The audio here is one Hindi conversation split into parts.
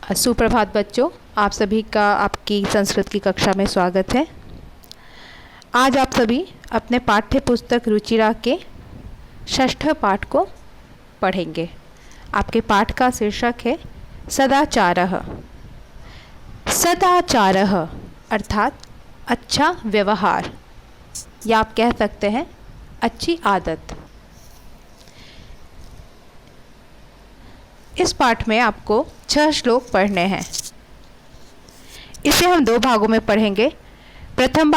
सुप्रभात बच्चों, आप सभी का आपकी संस्कृत की कक्षा में स्वागत है। आज आप सभी अपने पाठ्य पुस्तक रुचिरा के 6ठ पाठ को पढ़ेंगे। आपके पाठ का शीर्षक है सदाचारः। सदाचारः अर्थात अच्छा व्यवहार, या आप कह सकते हैं अच्छी आदत। इस पाठ में आपको 6 श्लोक पढ़ने हैं। इसे हम 2 भागों में पढ़ेंगे। प्रथम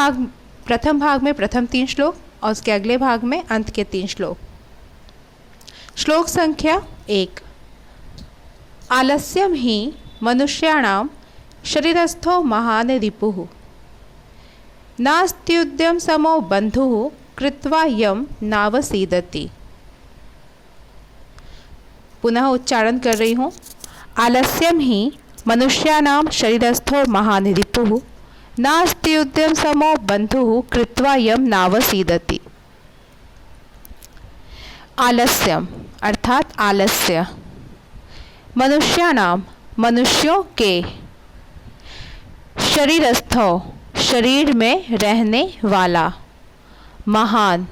भाग में प्रथम 3 श्लोक और उसके अगले भाग में अंत के 3 श्लोक। श्लोक संख्या 1। आलस्यम ही मनुष्याणां शरीरस्थो महान् रिपुः नास्त्युद्यम समो बन्धुः कृत्वा यम नावसीदति। पुनः उच्चारण कर रही हूँ। आलस्यम ही मनुष्याणां शरीरस्थो महान् रिपुः नास्ति उद्यम समो बन्धुः कृत्वा यम नावसीदति। आलस्यम अर्थात आलस्य, मनुष्याणां मनुष्यों के, शरीरस्थो शरीर में रहने वाला, महान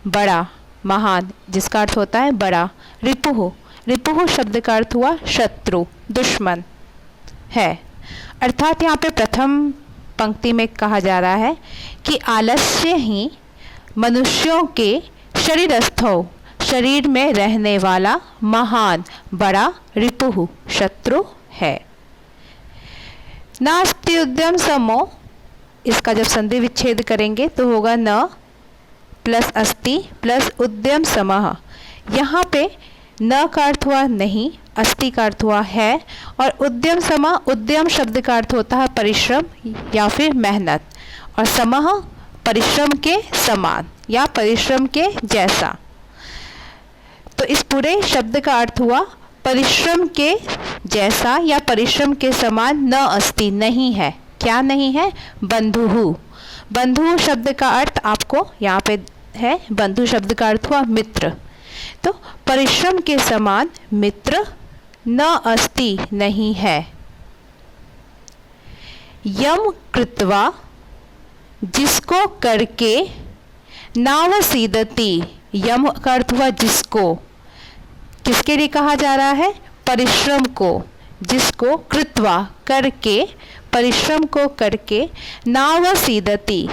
बड़ा, महान जिसका अर्थ होता है बड़ा, रिपुः रिपुः शब्द का अर्थ हुआ शत्रु, दुश्मन है। अर्थात यहाँ पे प्रथम पंक्ति में कहा जा रहा है कि आलस्य ही मनुष्यों के शरीरस्थो शरीर में रहने वाला, महान बड़ा, रिपुः शत्रु है। नास्ति उद्यम समो, इसका जब संधि विच्छेद करेंगे तो होगा न प्लस अस्ति प्लस उद्यम समः। यहाँ पे न का अर्थ हुआ नहीं, अस्ति का अर्थ हुआ है, और उद्यम समः, उद्यम शब्द का अर्थ होता है परिश्रम या फिर मेहनत, और समः परिश्रम के समान या परिश्रम के जैसा। तो इस पूरे शब्द का अर्थ हुआ परिश्रम के जैसा या परिश्रम के समान न अस्ति, नहीं है। क्या नहीं है? बंधुः। बंधु शब्द का अर्थ आपको यहाँ पे है, बंधु शब्द का अर्थ हुआ मित्र। तो परिश्रम के समान मित्र न अस्ति, नहीं है। यम कृत्वा जिसको करके, नावसीदति यम का अर्थ हुआ जिसको, किसके लिए कहा जा रहा है? परिश्रम को, जिसको कृत्वा करके, परिश्रम को करके, नावसीदति,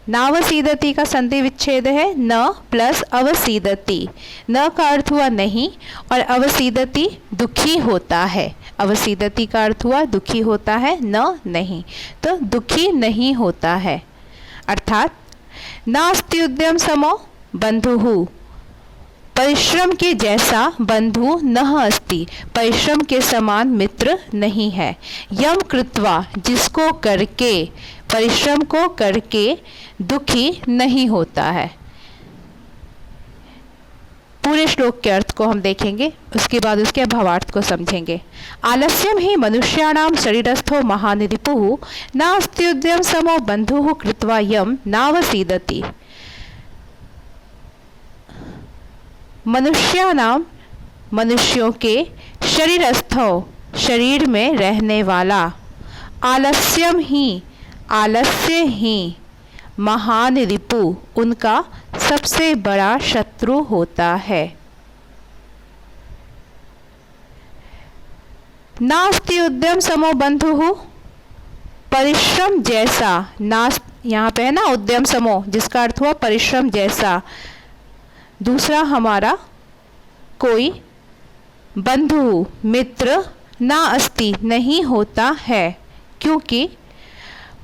नावसीदति का संधि विच्छेद है न प्लस अवसीदति। न का अर्थ हुआ नहीं और अवसीदति दुखी होता है। अवसीदति का अर्थ हुआ दुखी होता है, न नहीं, तो दुखी नहीं होता है। अर्थात नास्ति उद्यम समो बन्धुः, परिश्रम के जैसा बंधु न अस्ति, परिश्रम के समान मित्र नहीं है। यम कृत्वा जिसको करके, परिश्रम को करके दुखी नहीं होता है। पूरे श्लोक के अर्थ को हम देखेंगे, उसके बाद उसके भावार्थ को समझेंगे। आलस्यम ही मनुष्याणां शरीरस्थो महान् रिपुः नास्ति उद्यम समो बन्धुः कृत्वा यम नावसीदति। मनुष्याणां मनुष्यों के, शरीरस्थो शरीर में रहने वाला, आलस्यम ही आलस्य ही, महान रिपु उनका सबसे बड़ा शत्रु होता है। नास्ति उद्यम समो बन्धुः, परिश्रम जैसा, नास यहाँ पे है ना उद्यम समो, जिसका अर्थ हुआ परिश्रम जैसा। दूसरा हमारा कोई बंधु मित्र ना अस्ति, नहीं होता है, क्योंकि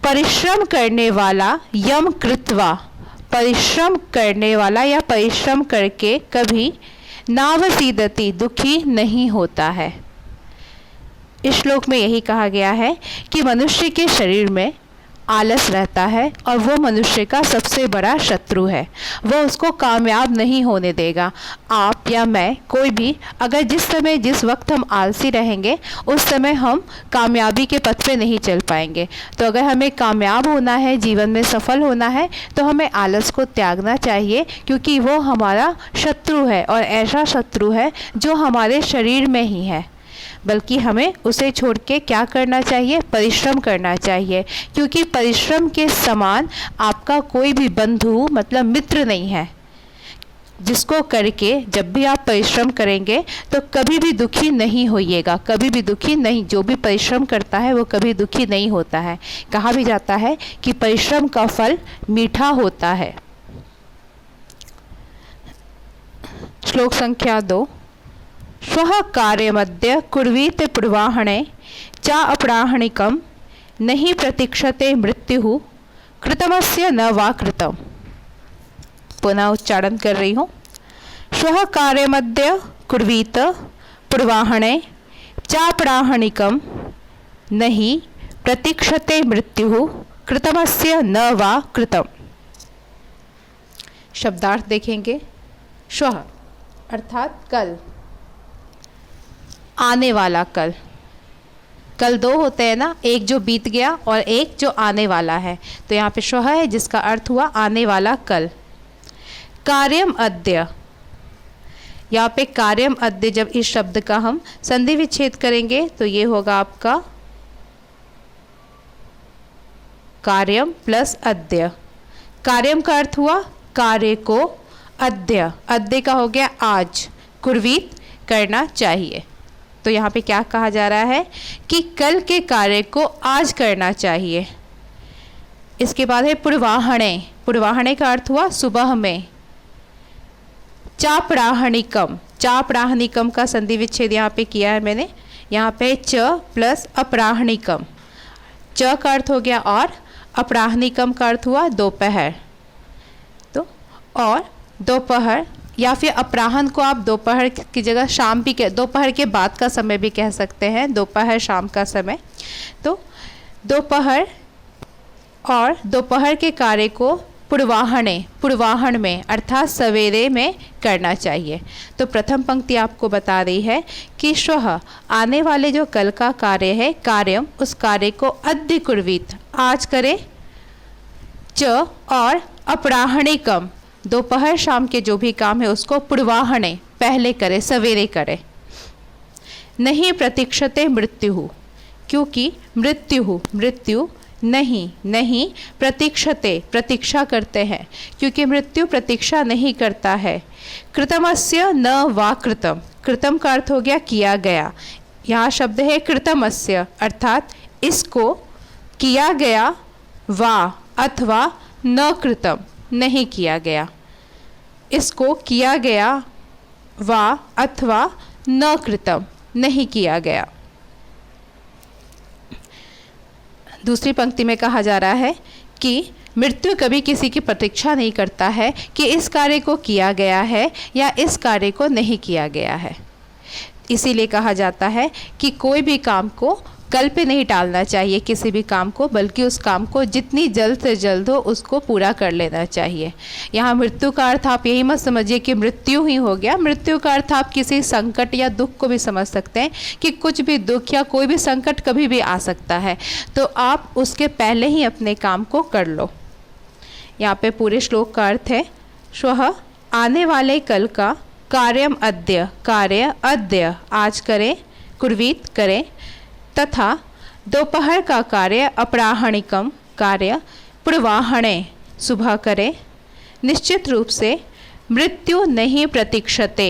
परिश्रम करने वाला, यम कृत्वा परिश्रम करने वाला या परिश्रम करके कभी नावसीदति दुखी नहीं होता है। इस श्लोक में यही कहा गया है कि मनुष्य के शरीर में आलस रहता है और वो मनुष्य का सबसे बड़ा शत्रु है। वो उसको कामयाब नहीं होने देगा। आप या मैं, कोई भी, अगर जिस समय जिस वक्त हम आलसी रहेंगे उस समय हम कामयाबी के पथ पे नहीं चल पाएंगे। तो अगर हमें कामयाब होना है, जीवन में सफल होना है, तो हमें आलस को त्यागना चाहिए, क्योंकि वो हमारा शत्रु है और ऐसा शत्रु है जो हमारे शरीर में ही है। बल्कि हमें उसे छोड़ के क्या करना चाहिए, परिश्रम करना चाहिए, क्योंकि परिश्रम के समान आपका कोई भी बंधु मतलब मित्र नहीं है, जिसको करके जब भी आप परिश्रम करेंगे तो कभी भी दुखी नहीं होइएगा, कभी भी दुखी नहीं। जो भी परिश्रम करता है वो कभी दुखी नहीं होता है। कहा भी जाता है कि परिश्रम का फल मीठा होता है। श्लोक संख्या 2। श्वः कार्यमद्य कुर्वीत पूर्वाह्णे चा अपराह्णिकं नहि प्रतीक्षते मृत्युः कृतमस्य न वा कृतम्। पुनः उच्चारण कर रही हूँ। श्वः कार्यमद्य कुर्वीत पूर्वाह्णे चापराह्णिकं नहि प्रतीक्षते मृत्युः कृतमस्य न वा कृतम्। शब्दार्थ देखेंगे। श्वः अर्थात कल, आने वाला कल। कल दो होते हैं ना, एक जो बीत गया और एक जो आने वाला है, तो यहाँ पे श्वः है जिसका अर्थ हुआ आने वाला कल। कार्यम अद्य, यहाँ पे कार्यम अद्य जब इस शब्द का हम संधि विच्छेद करेंगे तो ये होगा आपका कार्यम प्लस अद्य। कार्यम का अर्थ हुआ कार्य को, अद्य, अद्य का हो गया आज, कुर्वीत करना चाहिए। तो यहाँ पे क्या कहा जा रहा है कि कल के कार्य को आज करना चाहिए। इसके बाद है पूर्वाह्णे। पूर्वाह्णे का अर्थ हुआ सुबह में। चापराह्णिकम, चापराह्णिकम का संधि विच्छेद यहाँ पे किया है मैंने। यहाँ पे च प्लस अपराह्णिकम, च का अर्थ हो गया और, अपराह्णिकम का अर्थ हुआ दोपहर। तो और दोपहर या फिर अपराह्न को आप दोपहर की जगह शाम भी कह, दोपहर के बाद का समय भी कह सकते हैं, दोपहर शाम का समय। तो दोपहर और दोपहर के कार्य को पूर्वाह्णे, पूर्वाह्न में अर्थात सवेरे में करना चाहिए। तो प्रथम पंक्ति आपको बता रही है कि श्वः आने वाले जो कल का कार्य है, कार्यम, उस कार्य को अद्य कुर्वीत, आज करे, च और अपराह्णिकम, दोपहर शाम के जो भी काम है उसको पूर्वाह्णे, पहले करे, सवेरे करे। नहीं प्रतीक्षते मृत्युः, क्योंकि मृत्यु, मृत्यु नहीं, नहीं प्रतीक्षते, प्रतीक्षा करते हैं, क्योंकि मृत्यु प्रतीक्षा नहीं करता है। कृतमस्य न वा कृतम, कृतम का अर्थ हो गया किया गया। यहाँ शब्द है कृतमस्य, अर्थात इसको किया गया, वा अथवा न कृतम, नहीं किया गया। इसको किया गया, वा अथवा न कृतम, नहीं किया गया। दूसरी पंक्ति में कहा जा रहा है कि मृत्यु कभी किसी की प्रतीक्षा नहीं करता है कि इस कार्य को किया गया है या इस कार्य को नहीं किया गया है। इसीलिए कहा जाता है कि कोई भी काम को कल पे नहीं टालना चाहिए, किसी भी काम को, बल्कि उस काम को जितनी जल्द से जल्द हो उसको पूरा कर लेना चाहिए। यहाँ मृत्यु का अर्थ आप यही मत समझिए कि मृत्यु ही हो गया। मृत्यु का अर्थ आप किसी संकट या दुख को भी समझ सकते हैं कि कुछ भी दुख या कोई भी संकट कभी भी आ सकता है, तो आप उसके पहले ही अपने काम को कर लो। यहाँ पे पूरे श्लोक का अर्थ है, श्वः आने वाले कल का कार्यम अद्य, कार्य अद्य आज करें, कुर्वीत करें, तथा दोपहर का कार्य अपराह्णिकम, कार्य पूर्वाह्णे, सुबह करें। निश्चित रूप से मृत्यु नहीं प्रतीक्षते,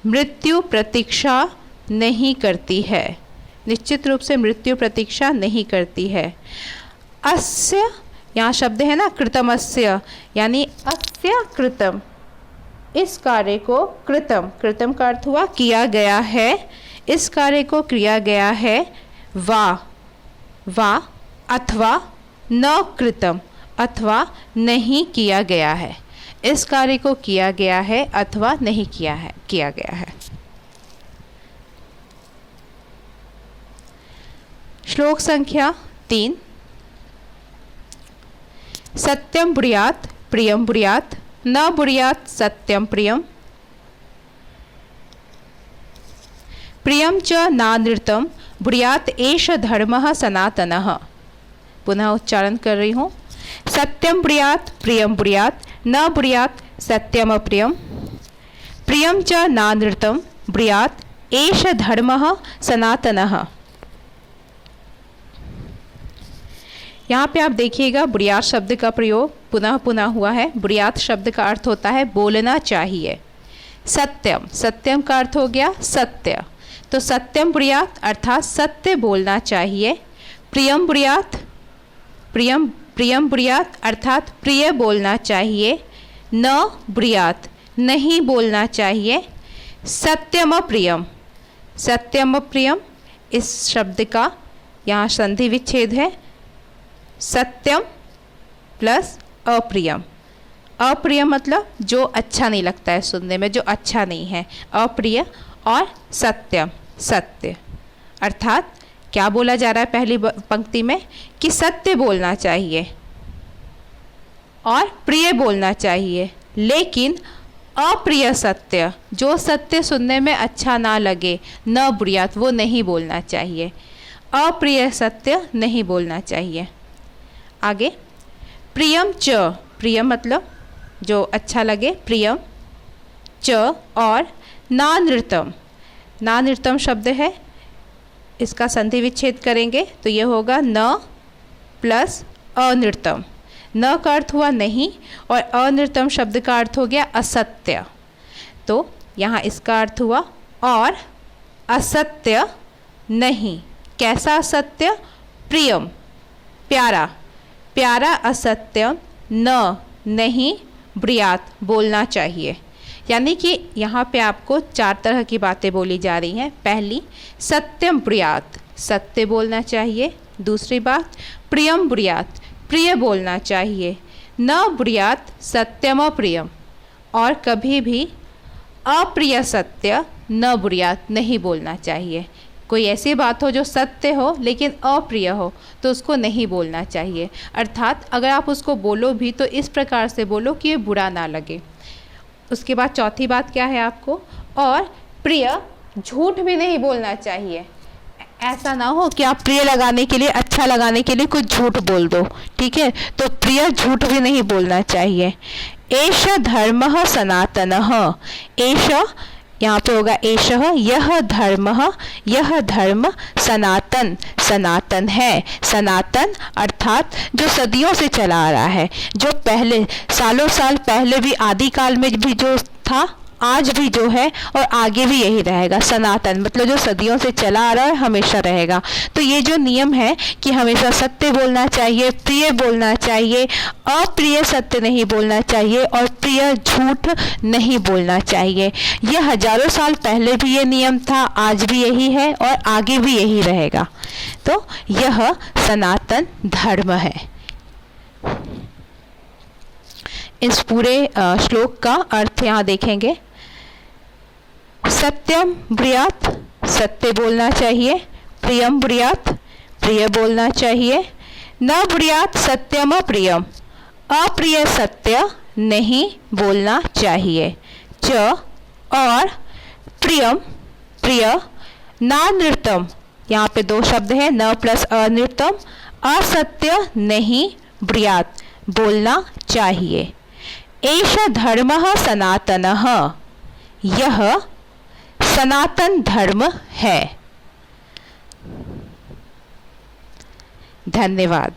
मृत्यु प्रतीक्षा नहीं करती है, निश्चित रूप से मृत्यु प्रतीक्षा नहीं करती है। अस्य, यहाँ शब्द है ना कृतमस्य, यानी अस्य कृतम, इस कार्य को कृतम, कृतम का अर्थ हुआ किया गया है, इस कार्य को किया गया है, वा अथवा न कृतम, अथवा नहीं किया गया है, इस कार्य को किया गया है अथवा नहीं किया गया है। श्लोक संख्या 3। सत्यम ब्रूयात् प्रियम ब्रूयात् न ब्रूयात् सत्यम प्रियम, प्रियम च नानृतम ब्रूयात् एष धर्मः सनातनः। पुनः उच्चारण कर रही हूँ। सत्यम ब्रूयात् प्रियम ब्रूयात् न ब्रूयात् सत्यम अप्रियम, प्रियम च नानृतम ब्रूयात् एष धर्मः सनातनः। यहाँ पे आप देखिएगा बुढ़ियात शब्द का प्रयोग पुनः पुनः हुआ है। बुढ़ियात शब्द का अर्थ होता है बोलना चाहिए। सत्यम, सत्यम का अर्थ हो गया सत्य, तो सत्यम बुढ़ियात अर्थात सत्य बोलना चाहिए। प्रियम बुढ़ियात, प्रियम बुढ़ियात अर्थात प्रिय बोलना चाहिए। न बुढ़ियात नहीं बोलना चाहिए। सत्यम प्रियम, सत्यम प्रियम इस शब्द का यहाँ संधि विच्छेद है। सत्यम प्लस अप्रियम, अप्रिय मतलब जो अच्छा नहीं लगता है सुनने में, जो अच्छा नहीं है, अप्रिय। और सत्यम सत्य, अर्थात क्या बोला जा रहा है पहली पंक्ति में कि सत्य बोलना चाहिए और प्रिय बोलना चाहिए, लेकिन अप्रिय सत्य, जो सत्य सुनने में अच्छा ना लगे, न बुढ़ियात, वो नहीं बोलना चाहिए। अप्रिय सत्य नहीं बोलना चाहिए। आगे प्रियम च, प्रियम मतलब जो अच्छा लगे, प्रियम च। और नानृतम, नानृतम शब्द है, इसका संधि विच्छेद करेंगे तो ये होगा न प्लस अनृतम। न का अर्थ हुआ नहीं और अनृतम शब्द का अर्थ हो गया असत्य, तो यहाँ इसका अर्थ हुआ और असत्य नहीं। कैसा असत्य? प्रियम प्यारा, प्यारा असत्य न नहीं बुढ़ियात बोलना चाहिए। यानी कि यहाँ पे आपको 4 तरह की बातें बोली जा रही हैं। पहली सत्यम बुढ़ियात, सत्य बोलना चाहिए। दूसरी बात प्रियम बुढ़ियात, प्रिय बोलना चाहिए। न बुढ़ियात सत्यम प्रियम, और कभी भी अप्रिय सत्य न बुढ़ियात नहीं बोलना चाहिए। कोई ऐसी बात हो जो सत्य हो लेकिन अप्रिय हो तो उसको नहीं बोलना चाहिए। अर्थात अगर आप उसको बोलो भी तो इस प्रकार से बोलो कि ये बुरा ना लगे। उसके बाद चौथी बात क्या है आपको? और प्रिय, झूठ भी नहीं बोलना चाहिए। ऐसा ना हो कि आप प्रिय लगाने के लिए, अच्छा लगाने के लिए कुछ झूठ बोल दो, ठीक है? तो प्रिय झूठ भी नहीं बोलना चाहिए। एष धर्मः सनातनः, एष यहाँ पे होगा एषः, यह धर्मः, यह धर्म सनातन, सनातन है। सनातन अर्थात जो सदियों से चला आ रहा है, जो पहले सालों साल पहले भी आदिकाल में भी जो था, आज भी जो है और आगे भी यही रहेगा। सनातन मतलब जो सदियों से चला आ रहा है, हमेशा रहेगा। तो ये जो नियम है कि हमेशा सत्य बोलना चाहिए, प्रिय बोलना चाहिए, अप्रिय सत्य नहीं बोलना चाहिए और प्रिय झूठ नहीं बोलना चाहिए। यह हजारों साल पहले भी ये नियम था, आज भी यही है और आगे भी यही रहेगा। तो यह सनातन धर्म है। इस पूरे श्लोक का अर्थ यहाँ देखेंगे। सत्यम बुढ़ियात, सत्य बोलना चाहिए। प्रियम बुढ़ियात, प्रिय बोलना चाहिए। न बुढ़ियात सत्यम प्रियम, अप्रिय सत्य नहीं बोलना चाहिए। च और प्रियम, प्रिय। नानृतम, यहाँ पे 2 शब्द है, न प्लस अनृतम। असत्य नहीं बुढ़ियात बोलना चाहिए। एष धर्मः सनातनः, यह सनातन धर्म है। धन्यवाद।